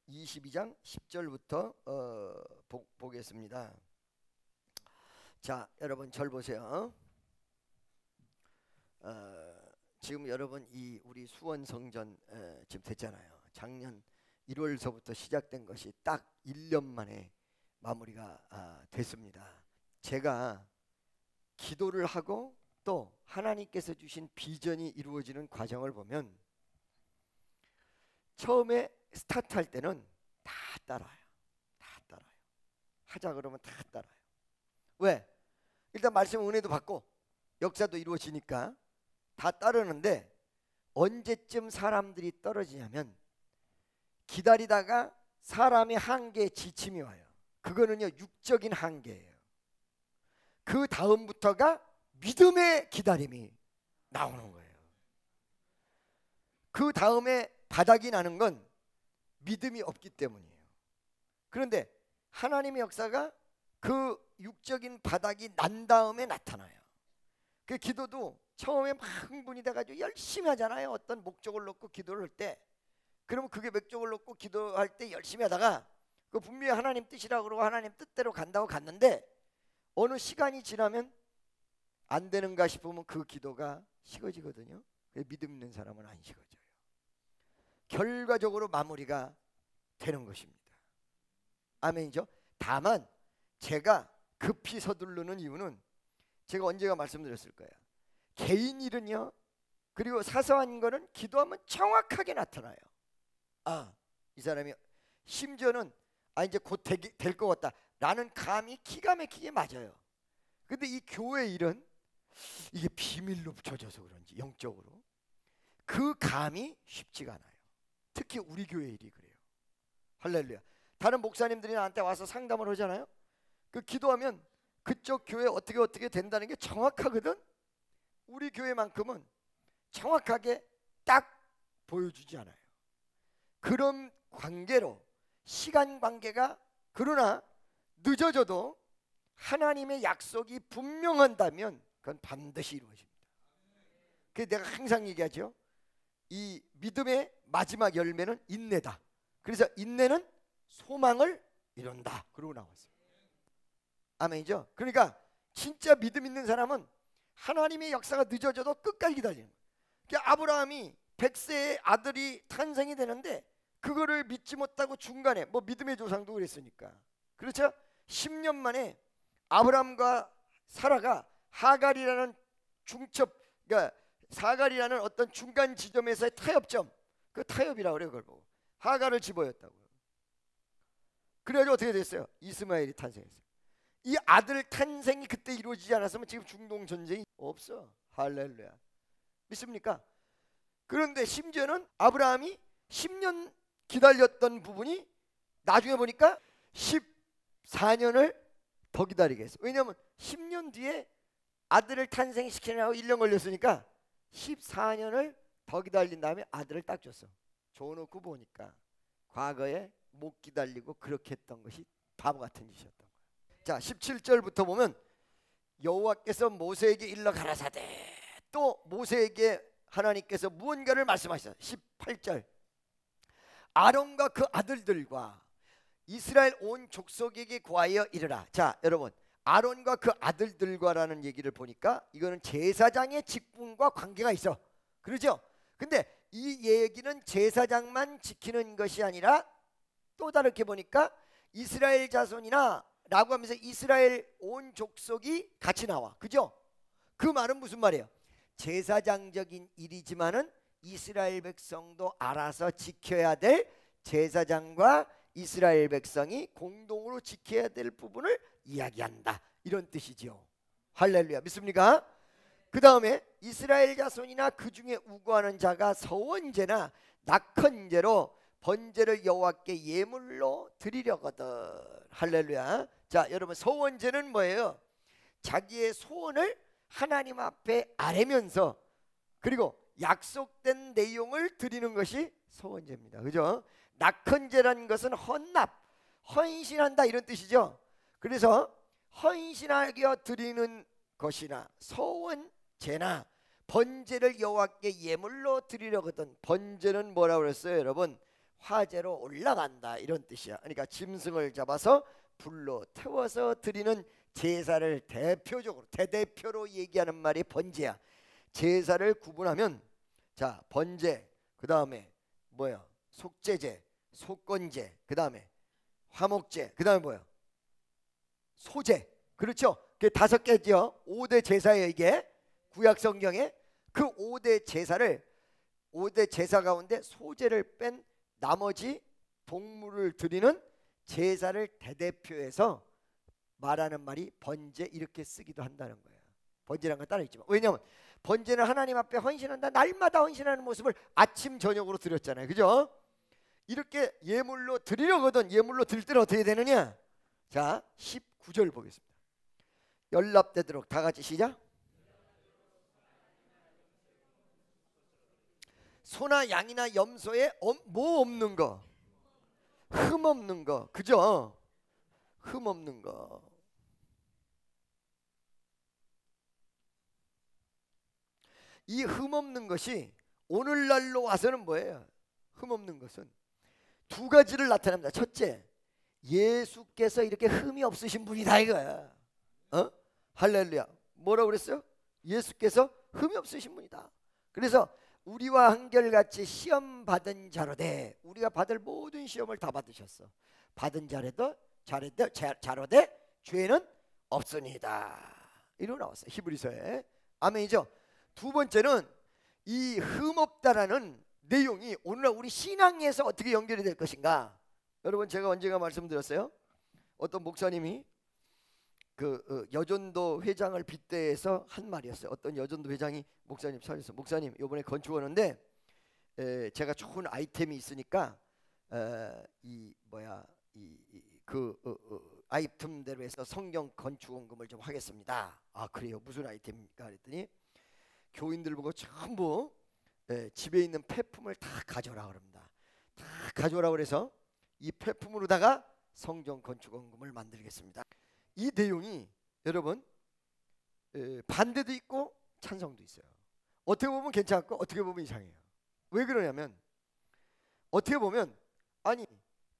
22장 10절부터 보겠습니다. 자, 여러분 절 보세요. 지금 여러분 이 우리 수원 성전 지금 됐잖아요. 작년 1월서부터 시작된 것이 딱 1년 만에 마무리가 됐습니다. 제가 기도를 하고 또 하나님께서 주신 비전이 이루어지는 과정을 보면 처음에 스타트할 때는 다 따라요. 다 따라요. 하자 그러면 다 따라요. 왜? 일단 말씀 은혜도 받고 역사도 이루어지니까 다 따르는데 언제쯤 사람들이 떨어지냐면 기다리다가 사람의 한계에 지침이 와요. 그거는요 육적인 한계예요. 그 다음부터가 믿음의 기다림이 나오는 거예요. 그 다음에 바닥이 나는 건 믿음이 없기 때문이에요. 그런데 하나님의 역사가 그 육적인 바닥이 난 다음에 나타나요. 그 기도도 처음에 막 흥분이 돼가지고 열심히 하잖아요. 어떤 목적을 놓고 기도를 할 때, 그러면 그게 목적을 놓고 기도할 때 열심히 하다가 그 분명히 하나님 뜻이라고 그러고 하나님 뜻대로 간다고 갔는데 어느 시간이 지나면 안 되는가 싶으면 그 기도가 식어지거든요. 믿음 있는 사람은 안 식어져요. 결과적으로 마무리가 되는 것입니다. 아멘이죠. 다만 제가 급히 서두르는 이유는 제가 언제가 말씀드렸을 거예요. 개인 일은요, 그리고 사소한 거는 기도하면 정확하게 나타나요. 아, 이 사람이 심지어는 이제 곧 될 것 같다 라는 감이 기가 막히게 맞아요. 근데 이 교회 일은 이게 비밀로 붙여져서 그런지 영적으로 그 감이 쉽지가 않아요. 특히 우리 교회 일이 그래요. 할렐루야. 다른 목사님들이 나한테 와서 상담을 하잖아요. 그 기도하면 그쪽 교회 어떻게 된다는 게 정확하거든. 우리 교회만큼은 정확하게 딱 보여주지 않아요. 그런 관계로 시간 관계가 그러나 늦어져도 하나님의 약속이 분명한다면 그건 반드시 이루어집니다. 그래서 내가 항상 얘기하죠. 이 믿음의 마지막 열매는 인내다. 그래서 인내는 소망을 이룬다. 그러고 나왔어요. 아멘이죠. 그러니까 진짜 믿음 있는 사람은 하나님의 역사가 늦어져도 끝까지 기다리는 거예요. 그러니까 아브라함이 100세의 아들이 탄생이 되는데 그거를 믿지 못하고 중간에 뭐 믿음의 조상도 그랬으니까 그렇죠. 10년 만에 아브라함과 사라가 하갈이라는 중첩, 그러니까 사갈이라는 어떤 중간 지점에서의 타협점, 그 타협이라고 그래요. 그걸 보고 하갈을 집어였다고요. 그래가지고 어떻게 됐어요? 이스마엘이 탄생했어요. 이 아들 탄생이 그때 이루어지지 않았으면 지금 중동 전쟁이 없어. 할렐루야. 믿습니까? 그런데 심지어는 아브라함이 10년 기다렸던 부분이 나중에 보니까 14년을 더 기다리게 했어요. 왜냐하면 10년 뒤에 아들을 탄생시키느라고 1년 걸렸으니까 14년을 더 기다린 다음에 아들을 딱 줬어. 줘놓고 보니까 과거에 못 기다리고 그렇게 했던 것이 바보 같은 짓이었던 거예요. 자, 17절부터 보면 여호와께서 모세에게 일러 가라사대, 또 모세에게 하나님께서 무언가를 말씀하셨어요. 18절 아론과 그 아들들과 이스라엘 온 족속에게 고하여 이르라. 자, 여러분 아론과 그 아들들과라는 얘기를 보니까 이거는 제사장의 직분과 관계가 있어. 그러죠? 근데 이 얘기는 제사장만 지키는 것이 아니라 또 다르게 보니까 이스라엘 자손이나 라고 하면서 이스라엘 온 족속이 같이 나와. 그죠? 그 말은 무슨 말이에요? 제사장적인 일이지만은 이스라엘 백성도 알아서 지켜야 될 제사장과 이스라엘 백성이 공동으로 지켜야 될 부분을 이야기한다. 이런 뜻이죠. 할렐루야. 믿습니까? 그 다음에 이스라엘 자손이나 그 중에 우고하는 자가 서원제나 낙헌제로 번제를 여호와께 예물로 드리려거든. 할렐루야. 자, 여러분 서원제는 뭐예요? 자기의 소원을 하나님 앞에 아뢰면서 그리고 약속된 내용을 드리는 것이 서원제입니다. 그죠? 낙헌제라는 것은 헌납, 헌신한다 이런 뜻이죠. 그래서 헌신하여 드리는 것이나 서원제나 번제를 여호와께 예물로 드리려거든. 번제는 뭐라고 그랬어요, 여러분? 화재로 올라간다 이런 뜻이야. 그러니까 짐승을 잡아서 불로 태워서 드리는 제사를 대표적으로 대대표로 얘기하는 말이 번제야. 제사를 구분하면 자 번제, 그 다음에 뭐야 속죄제, 속건제, 그 다음에 화목제, 그 다음에 뭐야 소제. 그렇죠? 그게 5개죠. 5대 제사예요. 이게 구약 성경에 그 5대 제사를 5대 제사 가운데 소제를 뺀 나머지 동물을 드리는 제사를 대대표해서 말하는 말이 번제 이렇게 쓰기도 한다는 거예요. 번제라는 건 따로 있지만 왜냐하면 번제는 하나님 앞에 헌신한다. 날마다 헌신하는 모습을 아침 저녁으로 드렸잖아요. 그죠? 이렇게 예물로 드리려거든 예물로 드릴 때는 어떻게 되느냐? 자 19절 보겠습니다. 연락되도록 다 같이 시작. 소나 양이나 염소에 뭐 없는 거? 흠 없는 거. 그죠? 흠 없는 거. 이 흠 없는 것이 오늘날로 와서는 뭐예요? 흠 없는 것은 두 가지를 나타냅니다. 첫째, 예수께서 이렇게 흠이 없으신 분이다 이거야. 할렐루야. 뭐라고 그랬어요? 예수께서 흠이 없으신 분이다. 그래서 우리와 한결같이 시험 받은 자로되 우리가 받을 모든 시험을 다 받으셨어. 받은 자로되 죄는 없습니다. 이러고 나왔어요. 히브리서에. 아멘이죠. 두 번째는 이 흠없다라는 내용이 오늘날 우리 신앙에서 어떻게 연결이 될 것인가. 여러분 제가 언젠가 말씀드렸어요. 어떤 목사님이 그 여전도 회장을 빗대해서 한 말이었어요. 어떤 여전도 회장이 목사님 찾아서 목사님 이번에 건축하는데 제가 좋은 아이템이 있으니까 아이템대로 해서 성경 건축원금을 좀 하겠습니다. 아 그래요? 무슨 아이템입니까? 그랬더니 교인들 보고 전부 집에 있는 폐품을 다 가져오라 그럽니다. 다 가져오라 그래서 이 폐품으로다가 성경 건축원금을 만들겠습니다. 이 내용이 여러분 반대도 있고 찬성도 있어요. 어떻게 보면 괜찮고 어떻게 보면 이상해요. 왜 그러냐면 어떻게 보면 아니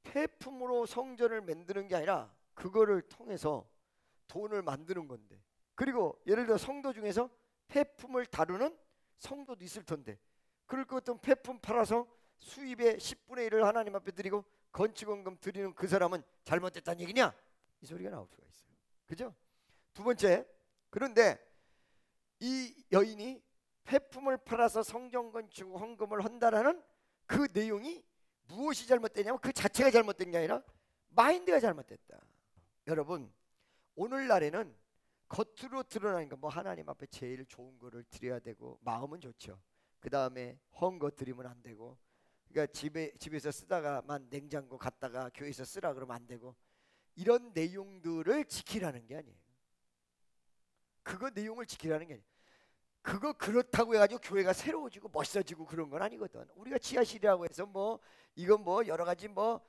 폐품으로 성전을 만드는 게 아니라 그거를 통해서 돈을 만드는 건데 그리고 예를 들어 성도 중에서 폐품을 다루는 성도도 있을 텐데 그럴 것 같으면 폐품 팔아서 수입의 10분의 1을 하나님 앞에 드리고 건축원금 드리는 그 사람은 잘못됐다는 얘기냐? 이 소리가 나올 수가 있어요. 그죠? 두 번째, 그런데 이 여인이 폐품을 팔아서 성전 건축 헌금을 한다라는 그 내용이 무엇이 잘못됐냐면 그 자체가 잘못된 게 아니라 마인드가 잘못됐다. 여러분 오늘날에는 겉으로 드러나는 거 뭐 하나님 앞에 제일 좋은 거를 드려야 되고 마음은 좋죠. 그 다음에 헌 거 드리면 안 되고 그러니까 집에서 쓰다가만 냉장고 갖다가 교회에서 쓰라 그러면 안 되고 이런 내용들을 지키라는 게 아니에요. 그거 내용을 지키라는 게 아니에요. 그거 그렇다고 해가지고 교회가 새로워지고 멋있어지고 그런 건 아니거든. 우리가 지하실이라고 해서 뭐 이건 뭐 여러 가지 뭐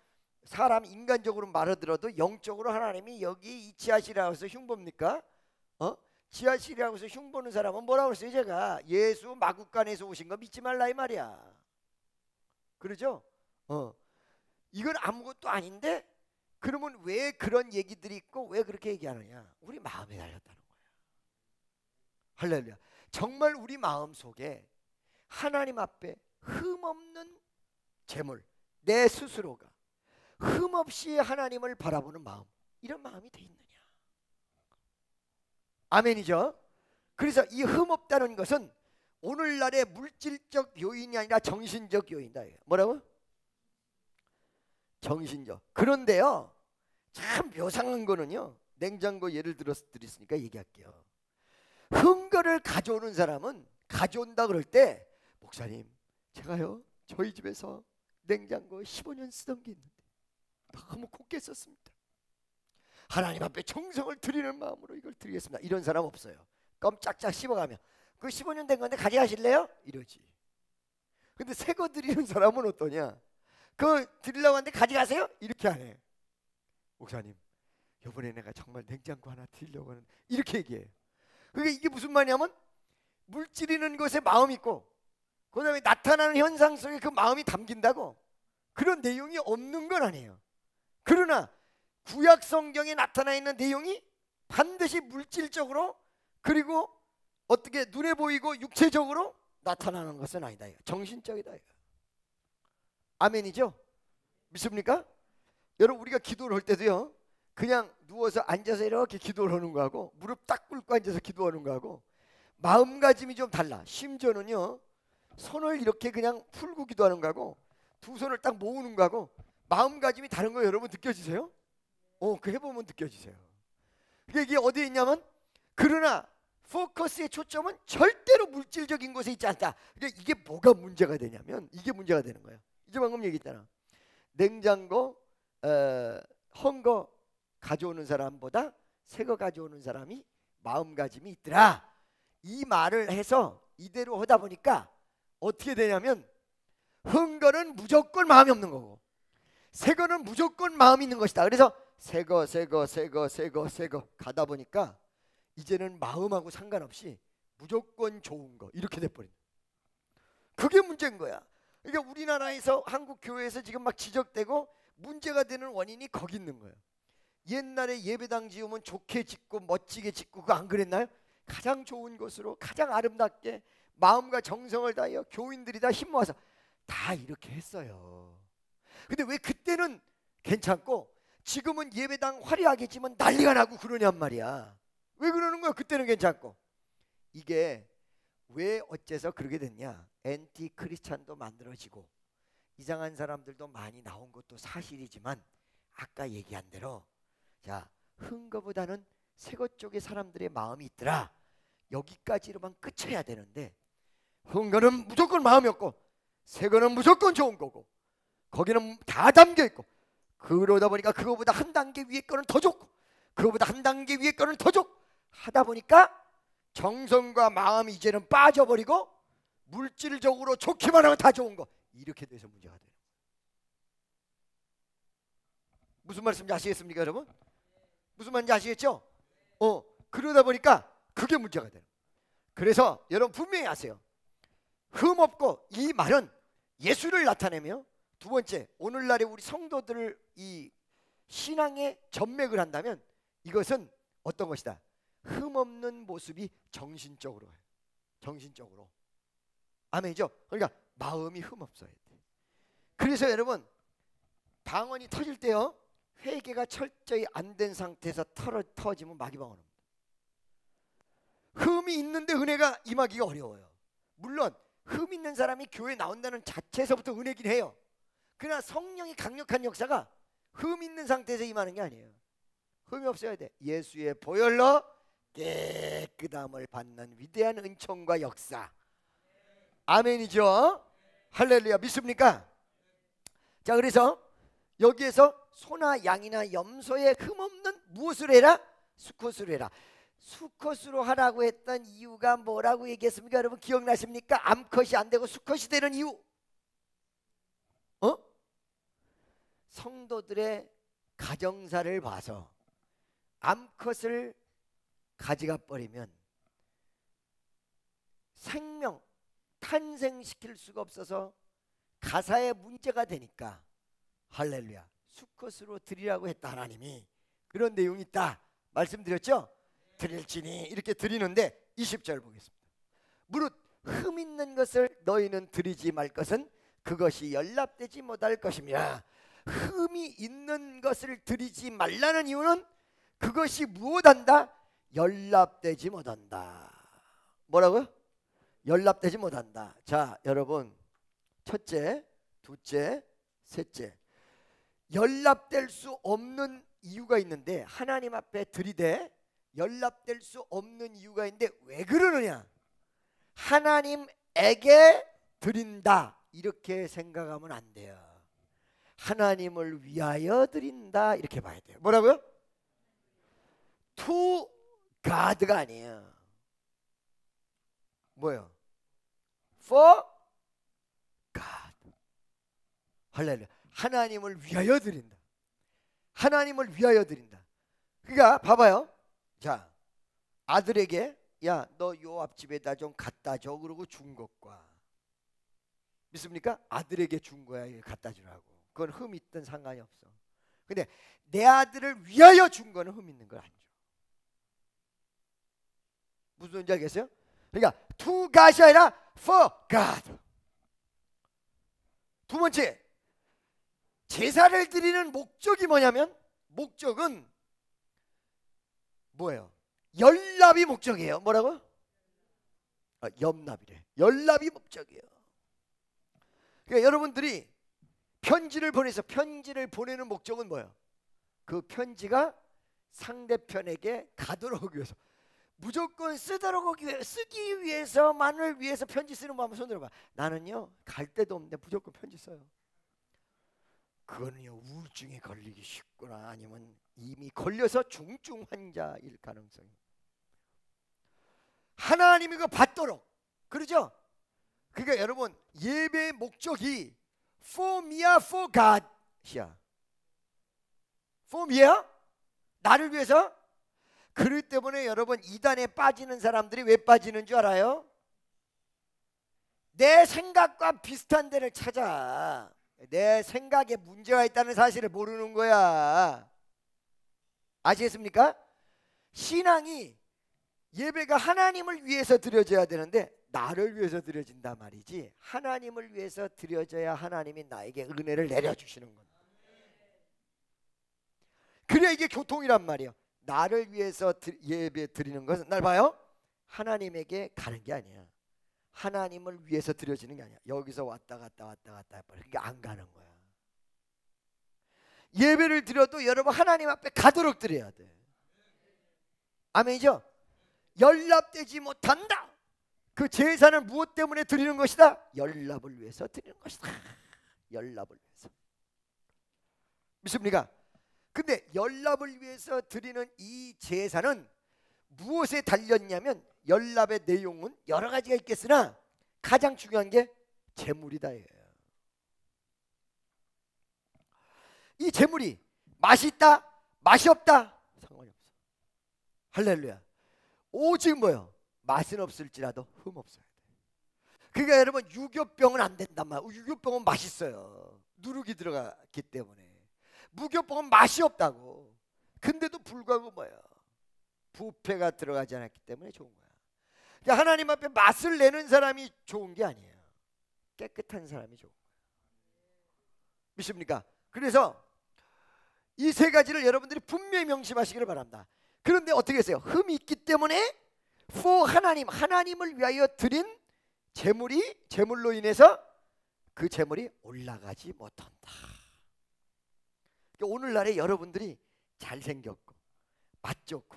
사람 인간적으로 말하더라도 영적으로 하나님이 여기 이 지하실이라고 해서 흉보입니까? 지하실이라고 해서 흉보는 사람은 뭐라고 그랬어요? 제가 예수 마국간에서 오신 거 믿지 말라 이 말이야. 그러죠? 이건 아무것도 아닌데 그러면 왜 그런 얘기들이 있고 왜 그렇게 얘기하느냐? 우리 마음에 달렸다는 거야. 할렐루야. 정말 우리 마음 속에 하나님 앞에 흠없는 제물, 내 스스로가 흠없이 하나님을 바라보는 마음, 이런 마음이 돼 있느냐? 아멘이죠. 그래서 이 흠없다는 것은 오늘날의 물질적 요인이 아니라 정신적 요인이다. 뭐라고? 정신적. 그런데요 참 묘상한 거는요, 냉장고 예를 들어서 드렸으니까 얘기할게요. 흥거를 가져오는 사람은 가져온다 그럴 때 목사님 제가요 저희 집에서 냉장고 15년 쓰던 게 있는데 너무 곱게 썼습니다. 하나님 앞에 정성을 드리는 마음으로 이걸 드리겠습니다. 이런 사람 없어요. 껌 짝짝 씹어가며 그 15년 된 건데 가져가실래요? 이러지. 근데 새 거 드리는 사람은 어떠냐? 그거 드리려고 하는데 가져가세요? 이렇게 안 해. 목사님 이번에 내가 정말 냉장고 하나 드리려고 하는데 이렇게 얘기해요. 그게 이게 무슨 말이냐면 물질이는 것에 마음이 있고 그 다음에 나타나는 현상 속에 그 마음이 담긴다고. 그런 내용이 없는 건 아니에요. 그러나 구약 성경에 나타나 있는 내용이 반드시 물질적으로 그리고 어떻게 눈에 보이고 육체적으로 나타나는 것은 아니다. 정신적이다. 아멘이죠? 믿습니까? 여러분, 우리가 기도를 할 때도요, 그냥 누워서 앉아서 이렇게 기도를 하는 거하고 무릎 딱 꿇고 앉아서 기도하는 거하고 마음가짐이 좀 달라. 심지어는요, 손을 이렇게 그냥 풀고 기도하는 거하고 두 손을 딱 모으는 거하고 마음가짐이 다른 거 여러분 느껴지세요? 그 해보면 느껴지세요. 이게 어디에 있냐면, 그러나 포커스의 초점은 절대로 물질적인 곳에 있지 않다. 그러니까 이게 뭐가 문제가 되냐면, 이게 문제가 되는 거예요. 이제 방금 얘기했잖아. 냉장고 헌 거 가져오는 사람보다 새 거 가져오는 사람이 마음가짐이 있더라. 이 말을 해서 이대로 하다 보니까 어떻게 되냐면, 헌 거는 무조건 마음이 없는 거고 새 거는 무조건 마음이 있는 것이다. 그래서 새 거 가다 보니까 이제는 마음하고 상관없이 무조건 좋은 거 이렇게 돼버린. 그게 문제인 거야. 그러니까 우리나라에서 한국 교회에서 지금 막 지적되고 문제가 되는 원인이 거기 있는 거예요. 옛날에 예배당 지으면 좋게 짓고 멋지게 짓고 그거 안 그랬나요? 가장 좋은 곳으로 가장 아름답게 마음과 정성을 다하여 교인들이 다 힘 모아서 다 이렇게 했어요. 근데 왜 그때는 괜찮고 지금은 예배당 화려하게 지면 난리가 나고 그러냔 말이야. 왜 그러는 거야? 그때는 괜찮고. 이게 왜 어째서 그러게 됐냐? 엔티 크리스찬도 만들어지고 이상한 사람들도 많이 나온 것도 사실이지만, 아까 얘기한 대로 자, 흔 거보다는 새 것 쪽에 사람들의 마음이 있더라. 여기까지로만 끝쳐야 되는데, 흔 거는 무조건 마음이 없고 새 거는 무조건 좋은 거고 거기는 다 담겨 있고, 그러다 보니까 그거보다 한 단계 위에 거는 더 좋고 그거보다 한 단계 위에 거는 더 좋고 하다 보니까 정성과 마음이 이제는 빠져버리고 물질적으로 좋기만 하면 다 좋은 거, 이렇게 돼서 문제가 돼요. 무슨 말씀인지 아시겠습니까, 여러분? 무슨 말인지 아시겠죠? 그러다 보니까 그게 문제가 돼요. 그래서 여러분 분명히 아세요. 흠없고, 이 말은 예수를 나타내며, 두 번째, 오늘날의 우리 성도들을 이 신앙의 전맥을 한다면 이것은 어떤 것이다? 흠없는 모습이 정신적으로 해요. 정신적으로. 아멘이죠? 그러니까 마음이 흠없어야 돼. 그래서 여러분, 방언이 터질 때요, 회개가 철저히 안 된 상태에서 터지면 마귀방언 합니다. 흠이 있는데 은혜가 임하기가 어려워요. 물론 흠 있는 사람이 교회에 나온다는 자체에서부터 은혜긴 해요. 그러나 성령이 강력한 역사가 흠 있는 상태에서 임하는 게 아니에요. 흠이 없어야 돼. 예수의 보혈로 깨끗함을 받는 위대한 은총과 역사. 아멘이죠? 할렐루야. 믿습니까? 자, 그래서 여기에서 소나 양이나 염소의 흠없는 무엇을 해라? 수컷으로 해라. 수컷으로 하라고 했던 이유가 뭐라고 얘기했습니까? 여러분 기억나십니까? 암컷이 안 되고 수컷이 되는 이유. 성도들의 가정사를 봐서 암컷을 가져가 버리면 생명 탄생시킬 수가 없어서 가사에 문제가 되니까, 할렐루야, 수컷으로 드리라고 했다. 하나님이 그런 내용이 있다 말씀드렸죠? 드릴지니 이렇게 드리는데 20절 보겠습니다. 무릇 흠 있는 것을 너희는 드리지 말 것은 그것이 연락되지 못할 것입니다. 흠이 있는 것을 드리지 말라는 이유는 그것이 무엇한다? 연락되지 못한다. 뭐라고요? 연락되지 못한다. 자, 여러분, 첫째, 둘째, 셋째, 연락될 수 없는 이유가 있는데, 하나님 앞에 드리되 연락될 수 없는 이유가 있는데 왜 그러느냐? 하나님에게 드린다 이렇게 생각하면 안 돼요. 하나님을 위하여 드린다 이렇게 봐야 돼요. 뭐라고요? To God가 아니에요. 뭐예요? For God. 할렐루야. 하나님을 위하여 드린다. 하나님을 위하여 드린다. 그러니까 봐봐요. 자, 아들에게 야, 너 요 앞집에다 좀 갖다 줘 그러고 준 것과, 믿습니까? 아들에게 준 거야, 갖다 주라고. 그건 흠 있든 상관이 없어. 근데 내 아들을 위하여 준 거는 흠 있는 걸 안 줘. 무슨 소리인지 알겠어요? 그러니까 to God이 아니라 for God. 두 번째, 제사를 드리는 목적이 뭐냐면, 목적은 뭐예요? 연납이 목적이에요. 뭐라고? 염납이래. 연납이 목적이에요. 그러니까 여러분들이 편지를 보내서 편지를 보내는 목적은 뭐예요? 그 편지가 상대편에게 가도록 하기 위해서, 무조건 쓰기 위해서만을 위해서 편지 쓰는 거 한번 손 들어봐. 나는요 갈 데도 없는데 무조건 편지 써요. 그거는요 우울증에 걸리기 쉽거나 아니면 이미 걸려서 중증 환자일 가능성이. 하나님이 그거 받도록, 그러죠? 그러니까 여러분 예배의 목적이 for me야 for God이야. for me야? 나를 위해서? 그렇기 때문에 여러분 이단에 빠지는 사람들이 왜 빠지는 줄 알아요? 내 생각과 비슷한 데를 찾아. 내 생각에 문제가 있다는 사실을 모르는 거야. 아시겠습니까? 신앙이, 예배가 하나님을 위해서 드려져야 되는데 나를 위해서 드려진단 말이지, 하나님을 위해서 드려져야 하나님이 나에게 은혜를 내려주시는 거야. 그래야 이게 교통이란 말이에요. 나를 위해서 예배 드리는 것은, 날 봐요, 하나님에게 가는 게 아니야. 하나님을 위해서 드려지는 게 아니야. 여기서 왔다 갔다 그러니까 안 가는 거야. 예배를 드려도 여러분 하나님 앞에 가도록 드려야 돼. 아멘이죠? 연납되지 못한다. 그 제사는 무엇 때문에 드리는 것이다? 연납을 위해서 드리는 것이다. 연납을 위해서. 믿습니까? 근데 연납을 위해서 드리는 이 제사는 무엇에 달렸냐면, 연납의 내용은 여러 가지가 있겠으나 가장 중요한 게 제물이다. 이 제물이 맛이 있다, 맛이 없다 상관이 없어. 할렐루야. 오직 뭐요? 맛은 없을지라도 흠 없어야 돼. 그러니까 여러분 유교병은 안 된단 말이야. 유교병은 맛있어요. 누룩이 들어갔기 때문에. 무교병은 맛이 없다고. 근데도 불구하고 뭐예요? 부패가 들어가지 않았기 때문에 좋은 거야. 그러니까 하나님 앞에 맛을 내는 사람이 좋은 게 아니에요. 깨끗한 사람이 좋은 거야. 믿습니까? 그래서 이 세 가지를 여러분들이 분명히 명심하시기를 바랍니다. 그런데 어떻게 했어요? 흠이 있기 때문에 for 하나님, 하나님을 위하여 드린 제물로 인해서 그 제물이 올라가지 못한다. 그러니까 오늘날에 여러분들이 잘생겼고 맛 좋고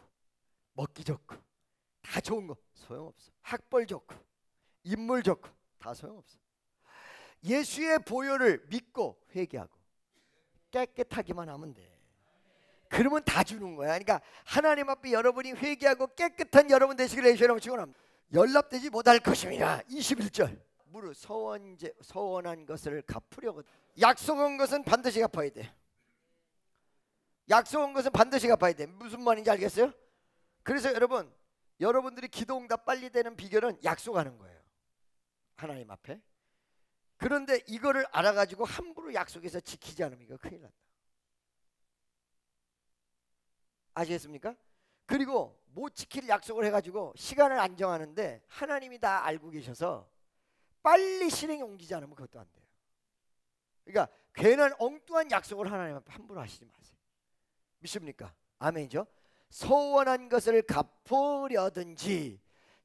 먹기 좋고 다 좋은 거 소용없어. 학벌 좋고 인물 좋고 다 소용없어. 예수의 보혈을 믿고 회개하고 깨끗하기만 하면 돼. 그러면 다 주는 거야. 그러니까 하나님 앞에 여러분이 회개하고 깨끗한 여러분 되시기를 예수님으로 축원합니다. 연락되지 못할 것입니다. 21절. 무릇 서원한 것을 갚으려고. 약속한 것은 반드시 갚아야 돼. 약속한 것은 반드시 갚아야 돼. 무슨 말인지 알겠어요? 그래서 여러분들이 기도 응답 빨리 되는 비결은 약속하는 거예요. 하나님 앞에. 그런데 이거를 알아가지고 함부로 약속해서 지키지 않으면 이거 큰일 난다. 아시겠습니까? 그리고 못 지킬 약속을 해가지고 시간을 안 정하는데 하나님이 다 알고 계셔서 빨리 실행에 옮기지 않으면 그것도 안 돼요. 그러니까 괜한 엉뚱한 약속을 하나님 앞에 함부로 하시지 마세요. 믿습니까? 아멘이죠? 서원한 것을 갚으려든지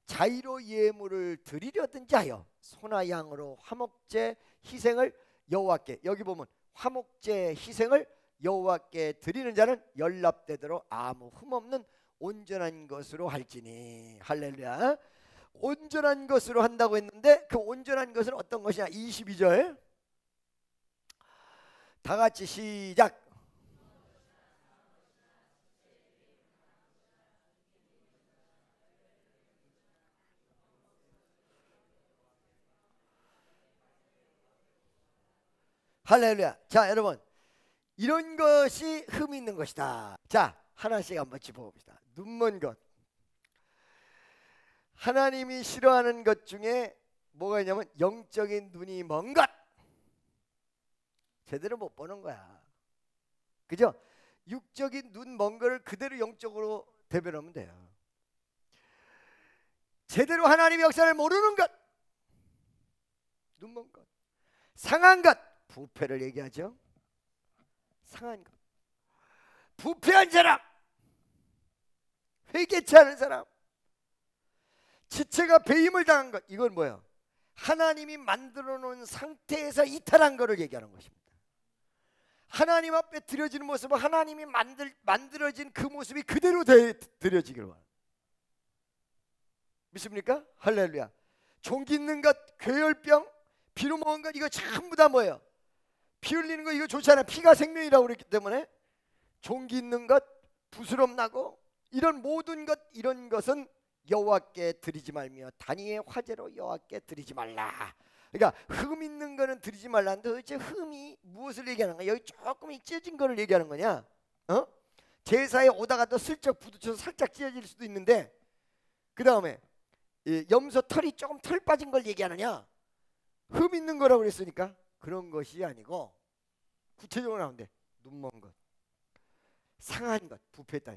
자의로 예물을 드리려든지 하여 소나 양으로 화목제 희생을 여호와께, 여기 보면 화목제 희생을 여호와께 드리는 자는 연납되도록 아무 흠없는 온전한 것으로 할지니. 할렐루야. 온전한 것으로 한다고 했는데 그 온전한 것은 어떤 것이냐? 22절 다 같이 시작. 할렐루야. 자, 여러분, 이런 것이 흠이 있는 것이다. 자, 하나씩 한번 짚어봅시다. 눈먼 것. 하나님이 싫어하는 것 중에 뭐가 있냐면 영적인 눈이 먼 것. 제대로 못 보는 거야. 그죠? 육적인 눈 먼 거를 그대로 영적으로 대변하면 돼요. 제대로 하나님의 역사를 모르는 것, 눈 먼 것, 상한 것, 부패를 얘기하죠. 상한 것, 부패한 사람, 회개치 않은 사람, 지체가 배임을 당한 것, 이건 뭐예요? 하나님이 만들어 놓은 상태에서 이탈한 것을 얘기하는 것입니다. 하나님 앞에 드려지는 모습은 하나님이 만들어진 그 모습이 그대로 드려지기를 원합니다. 믿습니까? 할렐루야. 종기 있는 것, 괴혈병, 피로 먹은 것, 이거 전부 다 뭐예요? 피 흘리는 거 이거 좋지 않아요. 피가 생명이라고 그랬기 때문에 종기 있는 것, 부스럼 나고 이런 모든 것, 이런 것은 여호와께 드리지 말며 단위의 화제로 여호와께 드리지 말라. 그러니까 흠 있는 거는 드리지 말라는데 도대체 흠이 무엇을 얘기하는 거야? 여기 조금 찢어진 거를 얘기하는 거냐? 제사에 오다가 또 슬쩍 부딪혀서 살짝 찢어질 수도 있는데, 그 다음에 염소 털이 조금 털 빠진 걸 얘기하느냐? 흠 있는 거라고 그랬으니까 그런 것이 아니고 구체적으로 나오는데 눈 먼 것, 상한 것, 부패했다.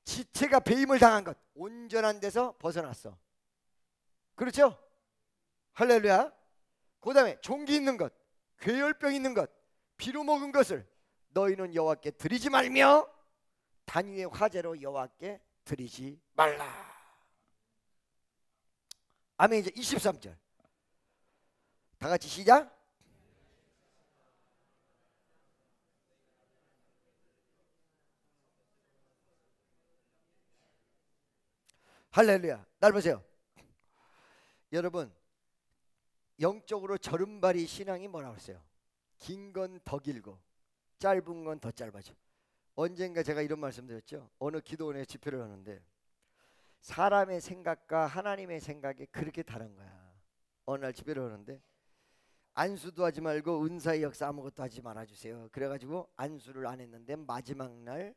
지체가 배임을 당한 것, 온전한 데서 벗어났어. 그렇죠? 할렐루야. 그 다음에 종기 있는 것, 괴혈병 있는 것, 피로 먹은 것을 너희는 여호와께 드리지 말며 단위의 화제로 여호와께 드리지 말라. 아멘. 이제 23절 다 같이 시작. 할렐루야. 날 보세요. 여러분, 영적으로 절음발이 신앙이 뭐라고 했어요? 긴 건 더 길고 짧은 건 더 짧아져. 언젠가 제가 이런 말씀 드렸죠. 어느 기도원에 집회를 하는데 사람의 생각과 하나님의 생각이 그렇게 다른 거야. 어느 날 집회를 하는데 안수도 하지 말고 은사의 역사 아무것도 하지 말아주세요. 그래가지고 안수를 안 했는데 마지막 날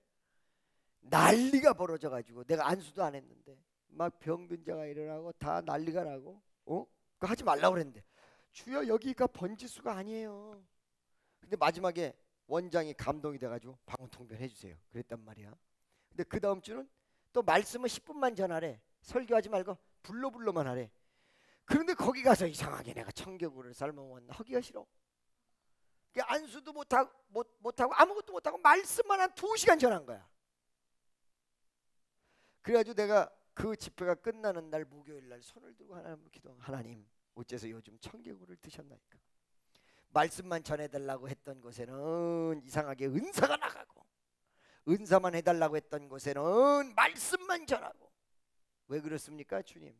난리가 벌어져가지고 내가 안수도 안 했는데 막 병든 자가 일어나고 다 난리가 나고 그거 하지 말라고 그랬는데 주여 여기가 번지수가 아니에요. 근데 마지막에 원장이 감동이 돼가지고 방언통변 해주세요 그랬단 말이야. 근데 그 다음 주는 또 말씀을 10분만 전하래. 설교하지 말고 불러만 하래. 그런데 거기 가서 이상하게 내가 청개구리를 삶아먹었나 하기가 싫어. 안수도 못하고 아무것도 못하고 말씀만 한 2시간 전한 거야. 그래가지고 내가 그 집회가 끝나는 날 목요일 날 손을 들고 하나님을 기도하고 하나님 어째서 요즘 청개구리를 드셨나이까. 말씀만 전해달라고 했던 곳에는 이상하게 은사가 나가고 은사만 해달라고 했던 곳에는 말씀만 전하고 왜 그렇습니까 주님?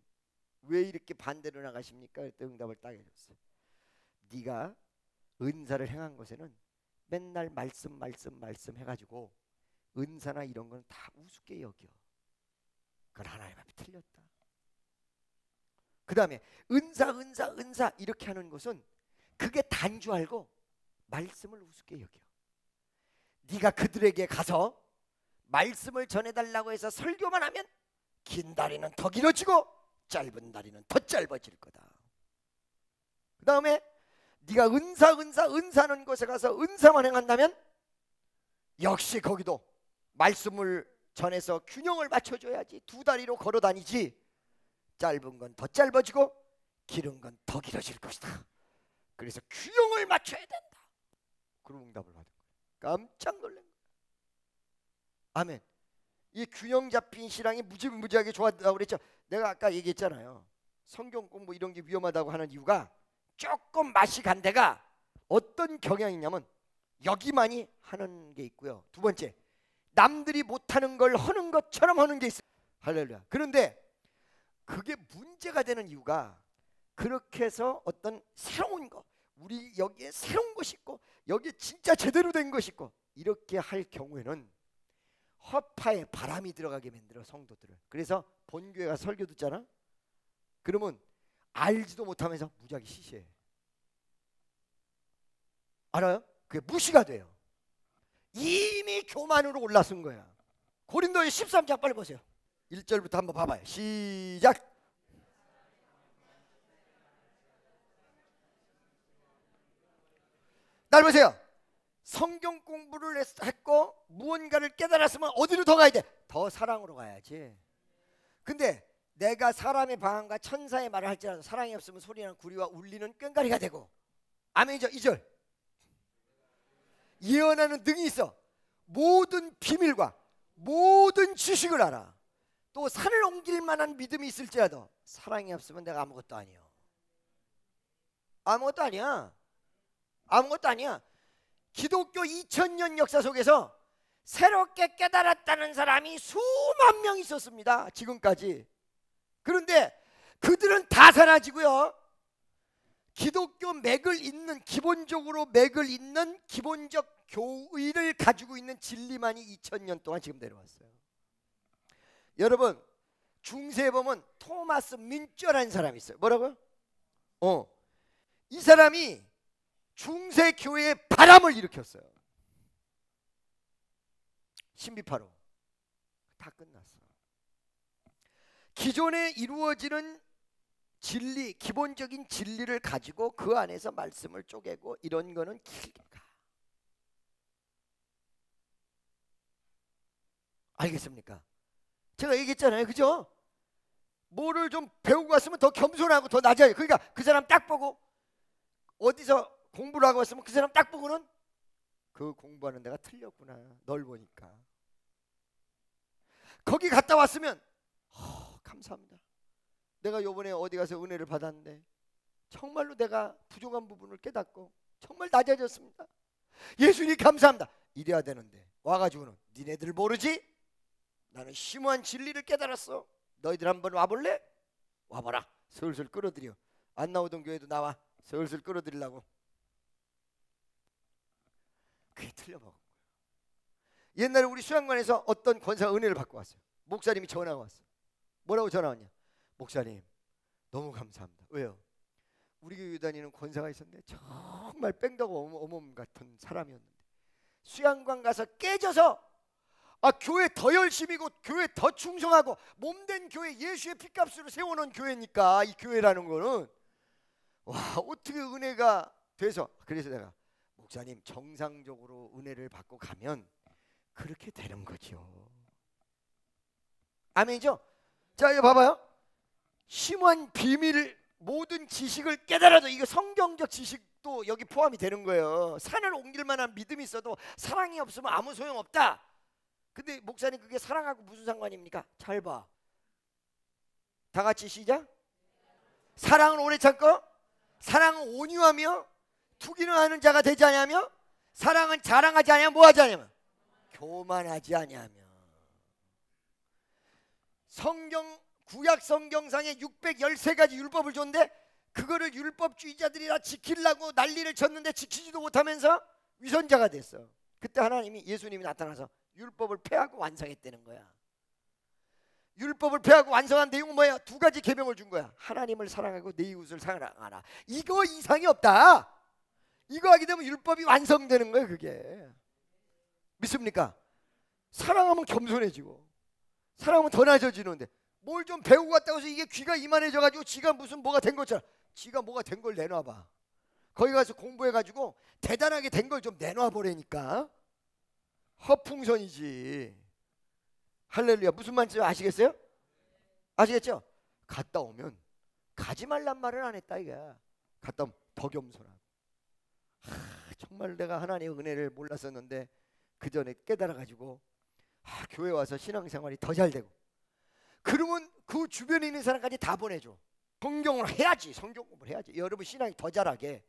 왜 이렇게 반대로 나가십니까? 그때 응답을 딱 해줬어요. 네가 은사를 행한 곳에는 맨날 말씀 해가지고 은사나 이런 건 다 우습게 여겨. 그건 하나님 앞에 틀렸다. 그 다음에 은사 이렇게 하는 곳은 그게 단 줄 알고 말씀을 우습게 여겨. 네가 그들에게 가서 말씀을 전해달라고 해서 설교만 하면 긴 다리는 더 길어지고 짧은 다리는 더 짧아질 거다. 그 다음에 네가 은사하는 곳에 가서 은사만 행한다면 역시 거기도 말씀을 전해서 균형을 맞춰줘야지. 2다리로 걸어 다니지 짧은 건 더 짧아지고 길은 건 더 길어질 것이다. 그래서 균형을 맞춰야 된다. 그런 응답을 받은 거예요. 깜짝 놀란 거예요. 아멘. 이 균형 잡힌 신앙이 무지하게 좋았다고 그랬죠. 내가 아까 얘기했잖아요. 성경 공부 이런 게 위험하다고 하는 이유가 조금 맛이 간 데가 어떤 경향이 있냐면 여기만이 하는 게 있고요. 두 번째, 남들이 못하는 걸 하는 것처럼 하는 게 있어요. 할렐루야. 그런데 그게 문제가 되는 이유가 그렇게 해서 어떤 새로운 거, 우리 여기에 새로운 것이 있고 여기에 진짜 제대로 된 것이 있고 이렇게 할 경우에는 허파에 바람이 들어가게 만들어 성도들을. 그래서 본교회가 설교 듣잖아. 그러면 알지도 못하면서 무지하게 시시해. 알아요? 그게 무시가 돼요. 이미 교만으로 올라선 거야. 고린도의 13장 빨리 보세요. 1절부터 한번 봐봐요. 시작. 날 보세요. 성경 공부를 했고 무언가를 깨달았으면 어디로 더 가야 돼? 더 사랑으로 가야지. 근데 내가 사람의 방언과 천사의 말을 할지라도 사랑이 없으면 소리나는 구리와 울리는 꽹과리가 되고. 아멘이죠. 2절. 예언하는 능이 있어 모든 비밀과 모든 지식을 알아. 또 산을 옮길 만한 믿음이 있을지라도 사랑이 없으면 내가 아무것도 아니요. 아무것도 아니야. 아무것도 아니야. 기독교 2000년 역사 속에서 새롭게 깨달았다는 사람이 수만 명 있었습니다. 지금까지. 그런데 그들은 다 사라지고요. 기독교 맥을 잇는, 기본적으로 맥을 잇는 기본적 교의를 가지고 있는 진리만이 2000년 동안 지금 내려왔어요. 여러분, 중세에 보면 토마스 민쩌라는 사람이 있어요. 뭐라고요? 이 사람이 중세 교회에 바람을 일으켰어요. 신비파로 다 끝났어. 기존에 이루어지는 진리, 기본적인 진리를 가지고 그 안에서 말씀을 쪼개고 이런 거는 길게 가. 알겠습니까? 제가 얘기했잖아요. 그죠? 뭐를 좀 배우고 왔으면 더 겸손하고 더 낮아요. 그러니까 그 사람 딱 보고, 어디서 공부를 하고 왔으면 그 사람 딱 보고는 그 공부하는 데가 틀렸구나. 널 보니까. 거기 갔다 왔으면 감사합니다. 내가 요번에 어디 가서 은혜를 받았는데 정말로 내가 부족한 부분을 깨닫고 정말 낮아졌습니다. 예수님 감사합니다. 이래야 되는데 와가지고는 니네들 모르지? 나는 심오한 진리를 깨달았어. 너희들 한번 와볼래? 와봐라. 슬슬 끌어들여. 안 나오던 교회도 나와. 슬슬 끌어들이려고. 그게 틀려먹은 거예요. 옛날에 우리 수양관에서 어떤 권사가 은혜를 받고 왔어요. 목사님이 전화가 왔어요. 뭐라고 전화 왔냐? 목사님 너무 감사합니다. 왜요? 우리 교회 다니는 권사가 있었는데 정말 뺑덕 어멈 같은 사람이었는데 수양관 가서 깨져서 교회 더 열심히고 교회 더 충성하고 몸된 교회, 예수의 피값으로 세워놓은 교회니까 이 교회라는 거는 와 어떻게 은혜가 돼서. 그래서 내가 목사님 정상적으로 은혜를 받고 가면 그렇게 되는 거죠. 아멘이죠? 자 이거 봐봐요. 심오한 비밀, 모든 지식을 깨달아도 이거 성경적 지식도 여기 포함이 되는 거예요. 산을 옮길 만한 믿음이 있어도 사랑이 없으면 아무 소용없다. 근데 목사님 그게 사랑하고 무슨 상관입니까? 잘 봐. 다 같이 시작. 사랑은 오래 참고, 사랑은 온유하며, 투기는 하는 자가 되지 아니하며, 사랑은 자랑하지 아니하며 뭐 하지 아니하며 교만하지 아니하며. 성경, 구약 성경상에 613가지 율법을 줬는데 그거를 율법주의자들이 다 지키려고 난리를 쳤는데 지키지도 못하면서 위선자가 됐어. 그때 하나님이, 예수님이 나타나서 율법을 폐하고 완성했다는 거야. 율법을 폐하고 완성한 내용은 뭐야? 두 가지 계명을 준 거야. 하나님을 사랑하고 내 이웃을 사랑하라. 이거 이상이 없다. 이거 하게 되면 율법이 완성되는 거예요. 그게 믿습니까? 사랑하면 겸손해지고 사랑하면 더 낮아지는데 뭘 좀 배우고 왔다고 해서 이게 귀가 이만해져가지고 지가 무슨 뭐가 된 것처럼, 지가 뭐가 된 걸 내놔봐. 거기 가서 공부해가지고 대단하게 된 걸 좀 내놔보라니까. 허풍선이지. 할렐루야. 무슨 말인지 아시겠어요? 아시겠죠? 갔다 오면 가지 말란 말을 안 했다 이거야. 갔다 오면 더 겸손하고. 정말 내가 하나님의 은혜를 몰랐었는데 그 전에 깨달아가지고 교회 와서 신앙생활이 더 잘 되고. 그러면 그 주변에 있는 사람까지 다 보내줘. 성경을 해야지. 성경 공부를 해야지. 여러분 신앙이 더 자라게.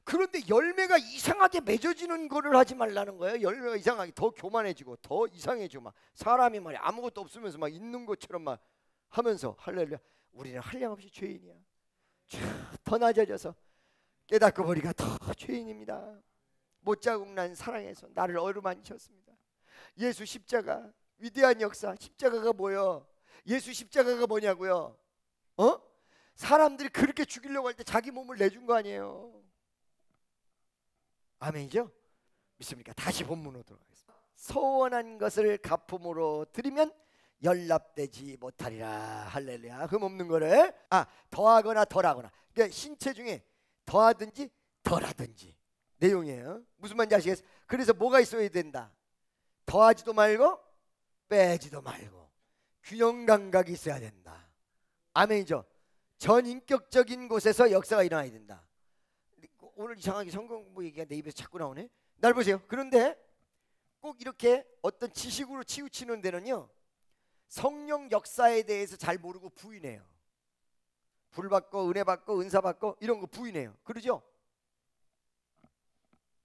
그런데 열매가 이상하게 맺어지는 거를 하지 말라는 거예요. 열매가 이상하게 더 교만해지고 더 이상해지고 막 사람이 말이야 아무것도 없으면서 막 있는 것처럼 막 하면서. 할렐루야. 우리는 한량없이 죄인이야. 더 낮아져서 깨닫고 보니까 더 죄인입니다. 못자국 난 사랑에서 나를 어루만지셨습니다. 예수 십자가 위대한 역사. 십자가가 뭐예요? 예수 십자가가 뭐냐고요? 사람들이 그렇게 죽이려고 할 때 자기 몸을 내준 거 아니에요. 아멘이죠? 믿습니까? 다시 본문으로 돌아가겠습니다. 소원한 것을 갚음으로 드리면 연락되지 못하리라. 할렐루야. 흠 없는 거를 더하거나 덜하거나. 그러니까 신체 중에 더하든지 덜하든지 내용이에요. 무슨 말인지 아시겠어요? 그래서 뭐가 있어야 된다? 더하지도 말고 빼지도 말고 균형 감각이 있어야 된다. 아멘이죠. 전인격적인 곳에서 역사가 일어나야 된다. 오늘 이상하게 성경 공부 얘기가 내 입에서 자꾸 나오네. 날 보세요. 그런데 꼭 이렇게 어떤 지식으로 치우치는 데는요, 성령 역사에 대해서 잘 모르고 부인해요. 불 받고 은혜 받고 은사 받고 이런 거 부인해요. 그러죠?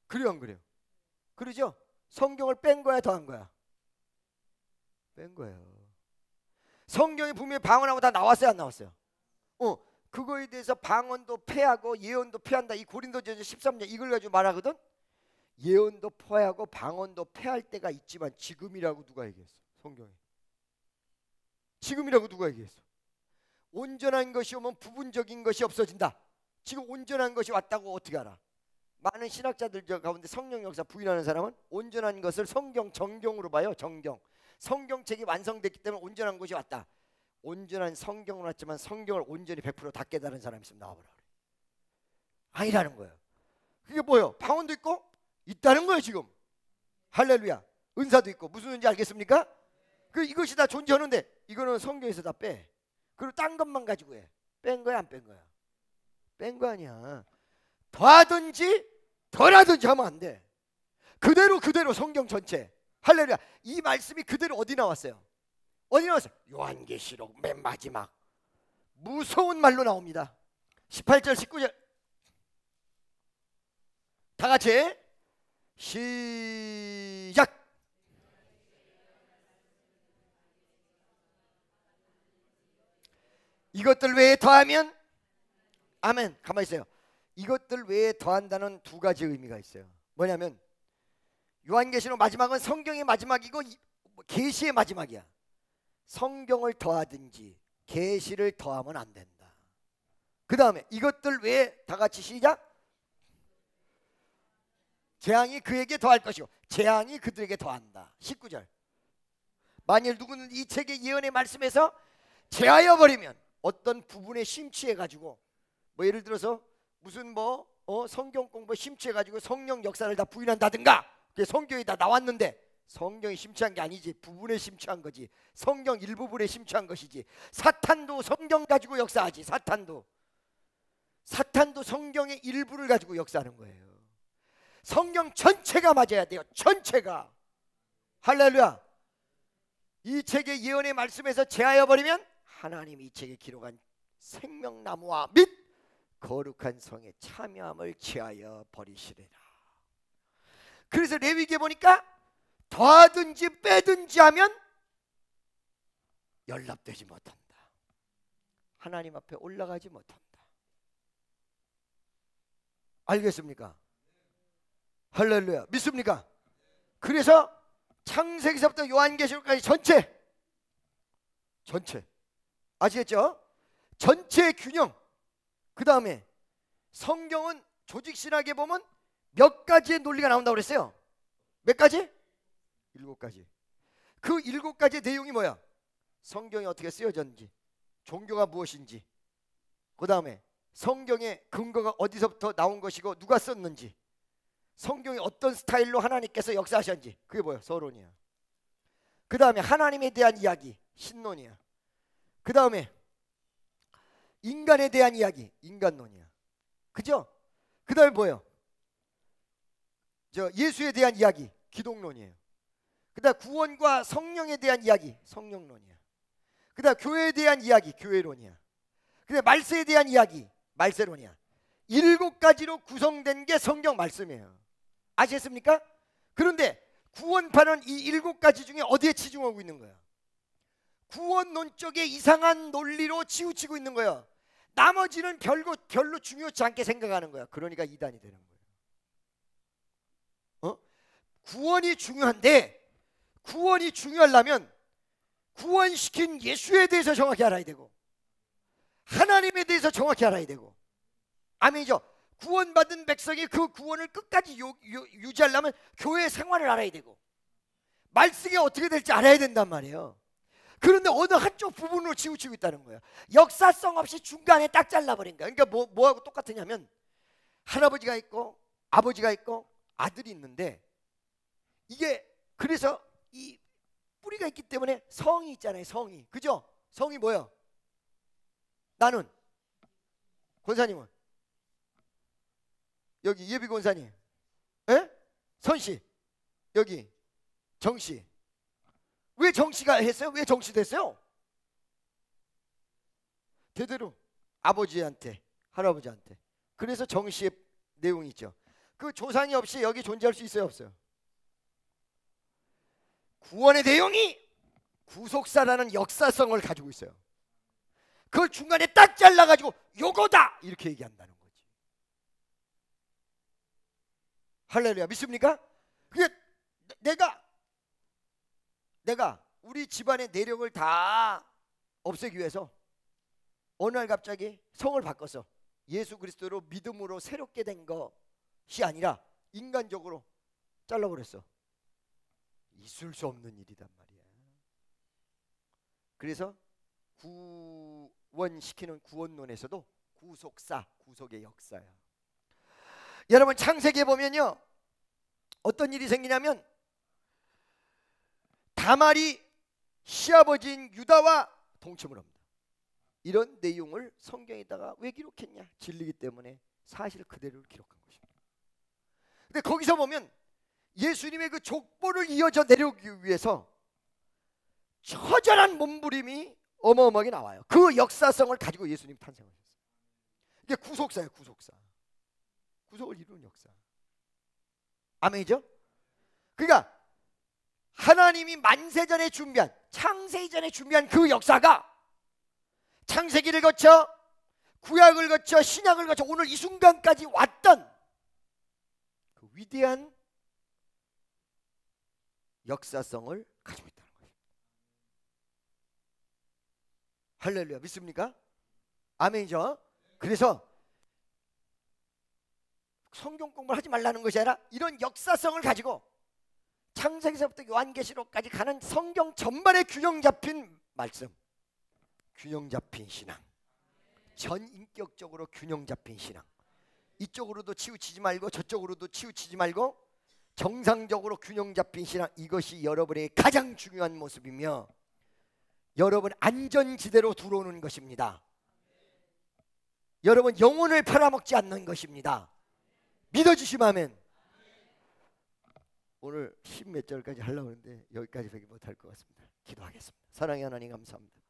그래요 안 그래요? 그러죠? 성경을 뺀 거야 더한 거야? 뺀 거예요. 성경에 분명히 방언하고 다 나왔어요 안 나왔어요? 그거에 대해서 방언도 패하고 예언도 패한다. 이 고린도전서 13장 이걸 가지고 말하거든. 예언도 패하고 방언도 패할 때가 있지만 지금이라고 누가 얘기했어? 성경에. 지금이라고 누가 얘기했어? 온전한 것이 오면 부분적인 것이 없어진다. 지금 온전한 것이 왔다고 어떻게 알아? 많은 신학자들 가운데 성령 역사 부인하는 사람은 온전한 것을 성경 정경으로 봐요. 정경. 성경책이 완성됐기 때문에 온전한 것이 왔다. 온전한 성경은 왔지만 성경을 온전히 100% 다 깨달은 사람이 있으면 나와보라 그래. 아니라는 거예요. 그게 뭐예요? 방언도 있고 있다는 거예요 지금. 할렐루야. 은사도 있고. 무슨 의미인지 알겠습니까? 이것이 다 존재하는데 이거는 성경에서 다 빼. 그리고 딴 것만 가지고 해. 뺀 거야 안 뺀 거야? 뺀 거 아니야. 더하든지 덜하든지 하면 안 돼. 그대로 성경 전체. 할렐루야. 이 말씀이 그대로 어디 나왔어요? 어디 나왔어요? 요한계시록 맨 마지막 무서운 말로 나옵니다. 18절 19절 다 같이 시작. 이것들 외에 더하면 아멘. 가만히 있어요. 이것들 외에 더한다는 두 가지 의미가 있어요. 뭐냐면 요한계시록 마지막은 성경의 마지막이고 계시의 마지막이야. 성경을 더하든지 계시를 더하면 안 된다. 그 다음에 이것들 외에 다 같이 시작. 재앙이 그에게 더할 것이고 재앙이 그들에게 더한다. 19절 만일 누구는 이 책의 예언의 말씀에서 제하여 버리면 어떤 부분에 심취해가지고 뭐 예를 들어서 무슨 성경 공부에 심취해가지고 성령 역사를 다 부인한다든가. 그게 성경이 다 나왔는데 성경이 심취한 게 아니지. 부분에 심취한 거지. 성경 일부분에 심취한 것이지. 사탄도 성경 가지고 역사하지. 사탄도 성경의 일부를 가지고 역사하는 거예요. 성경 전체가 맞아야 돼요. 전체가. 할렐루야. 이 책의 예언의 말씀에서 제하여 버리면 하나님이 이 책에 기록한 생명나무와 및 거룩한 성의 참여함을 제하여 버리시리라. 그래서 레위기에 보니까 더하든지 빼든지 하면 연락되지 못한다. 하나님 앞에 올라가지 못한다. 알겠습니까? 할렐루야. 믿습니까? 그래서 창세기서부터 요한계시록까지 전체 아시겠죠? 전체의 균형. 그 다음에 성경은 조직신학에 보면 몇 가지의 논리가 나온다고 그랬어요. 몇 가지? 7가지. 그 7가지의 내용이 뭐야? 성경이 어떻게 쓰여졌는지, 종교가 무엇인지, 그 다음에 성경의 근거가 어디서부터 나온 것이고 누가 썼는지, 성경이 어떤 스타일로 하나님께서 역사하셨는지. 그게 뭐야? 서론이야. 그 다음에 하나님에 대한 이야기, 신론이야. 그 다음에 인간에 대한 이야기, 인간론이야. 그죠? 그 다음에 뭐예요? 예수에 대한 이야기, 기독론이에요. 그 다음 구원과 성령에 대한 이야기, 성령론이야. 그 다음 교회에 대한 이야기, 교회론이야. 그 다음 말세에 대한 이야기, 말세론이야. 7가지로 구성된 게 성경 말씀이에요. 아시겠습니까? 그런데 구원파는 이 7가지 중에 어디에 치중하고 있는 거야? 구원론 쪽에 이상한 논리로 치우치고 있는 거예요. 나머지는 별로 중요치 않게 생각하는 거야. 그러니까 이단이 되는 거예요. 구원이 중요한데, 구원이 중요하려면 구원시킨 예수에 대해서 정확히 알아야 되고 하나님에 대해서 정확히 알아야 되고. 아멘이죠. 구원받은 백성이 그 구원을 끝까지 유지하려면 교회 생활을 알아야 되고 말씀이 어떻게 될지 알아야 된단 말이에요. 그런데 어느 한쪽 부분으로 치우치고 있다는 거예요. 역사성 없이 중간에 딱 잘라버린 거예요. 그러니까 뭐하고 똑같으냐면 할아버지가 있고 아버지가 있고 아들이 있는데, 이게 그래서 이 뿌리가 있기 때문에 성이 있잖아요. 성이. 그죠? 성이 뭐예요? 나는. 권사님은? 여기 예비 권사님. 에? 선씨. 여기 정씨. 왜 정씨가 했어요? 왜 정씨 됐어요? 대대로 아버지한테, 할아버지한테. 그래서 정씨의 내용이 있죠. 그 조상이 없이 여기 존재할 수 있어요, 없어요? 구원의 내용이 구속사라는 역사성을 가지고 있어요. 그걸 중간에 딱 잘라가지고 요거다 이렇게 얘기한다는 거지. 할렐루야. 믿습니까? 그게 내가 우리 집안의 내력을 다 없애기 위해서 어느 날 갑자기 성을 바꿔서 예수 그리스도로 믿음으로 새롭게 된 것이 아니라 인간적으로 잘라버렸어. 있을 수 없는 일이단 말이야. 그래서 구원시키는 구원론에서도 구속사, 구속의 역사야. 여러분 창세기에 보면요, 어떤 일이 생기냐면 다말이 시아버지인 유다와 동침을 합니다. 이런 내용을 성경에다가 왜 기록했냐? 진리이기 때문에 사실 그대로 기록한 것입니다. 근데 거기서 보면 예수님의 그 족보를 이어져 내려오기 위해서 처절한 몸부림이 어마어마하게 나와요. 그 역사성을 가지고 예수님 탄생하셨어요. 이게 구속사예요. 구속사. 구속을 이루는 역사. 아멘이죠? 그러니까 하나님이 만세전에 준비한, 창세 이전에 준비한 그 역사가 창세기를 거쳐 구약을 거쳐 신약을 거쳐 오늘 이 순간까지 왔던 그 위대한 역사성을 가지고 있다는 거예요. 할렐루야. 믿습니까? 아멘이죠? 그래서 성경 공부를 하지 말라는 것이 아니라 이런 역사성을 가지고 창세기서부터 요한계시록까지 가는 성경 전반에 균형 잡힌 말씀, 균형 잡힌 신앙, 전인격적으로 균형 잡힌 신앙. 이쪽으로도 치우치지 말고 저쪽으로도 치우치지 말고 정상적으로 균형 잡힌 신앙, 이것이 여러분의 가장 중요한 모습이며 여러분 안전지대로 들어오는 것입니다. 여러분 영혼을 팔아먹지 않는 것입니다. 믿어주시면 아멘. 오늘 10몇 절까지 하려고 하는데 여기까지밖에 못할 것 같습니다. 기도하겠습니다. 사랑의 하나님 감사합니다.